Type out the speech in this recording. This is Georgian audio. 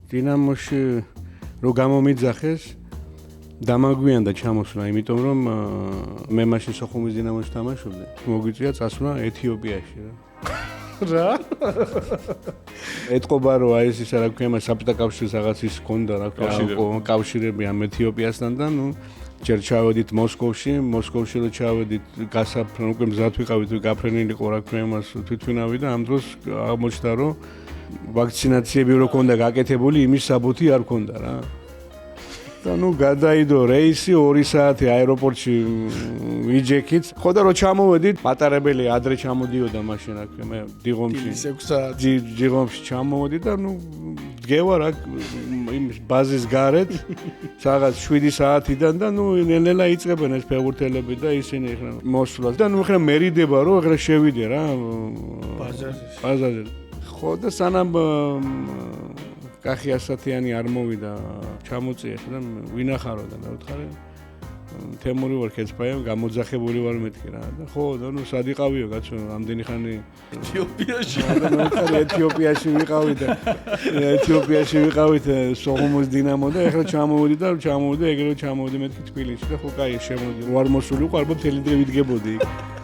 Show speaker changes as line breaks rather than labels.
დინამოში რო გამომიძახეს დამაგვიანდა ჩამოსვლა, იმიტომ რომ მე მაშინ სოხუმის დინამოში თამაშობდი. მოგვიწია წასვლა ეთიოპიაში რა.
რა?
ეთყობა რომ აი ეს რა ქვია, საბჭოთა კავშირის რაღაც ის ჰქონდა რა ქვია, კავშირები ამ ეთიოპიასთან და ნუ ჯერ ჩავედით მოსკოვში რო ჩავედით გასაფრენ უკვე მზად ვიყავით, გაფრენილიყო რა ქვია იმას თვითმფრინავი და ამ დროს აღმოჩნდა რომ ვაქცინაციები რო ქონდა გაკეთებული, იმის საბუთი არ ქონდა რა. და ნუ გადაიდო რეისი 2 საათი აეროპორტში ვიჯექით. ხო და რო ჩამოვედით, პატარებელი ადრე ჩამოდიოდა მაშინ რა ქვია, მე დიღომში
6 საათი
დიღომში ჩამოვედი და ნუ დგევა რა იმ ბაზის გარეთ რაღაც 7 საათიდან და ნუ ნელ-ნელა იწყებენ ეს ფეხბურთელები და ისინი ეხლა მოსვლას და ნუ ეხლა მერიდება რომ ეხლა შევიდე რა ბაზარზე. ხო და სანამ კახი ასათიანი არ მოვიდა ჩამოწია და ვინახარო და მევთხარი თემური ვარ ქეცფაიამ გამოძახებული ვარ მეთქი რა და ხო და ნუ სად იყავიო კაცო ამდენი ხანი
ეთიოპიაში
ეთიოპიაში ვიყავით სოხუმის დინამო და ეხლა ჩამოვედი ეგრევე ჩამოვედი მეთქი თბილისში და ხო კაი შემოდი ვარ მოსული უკვე ალბათ მთელი დღე ვიდგებოდი იქ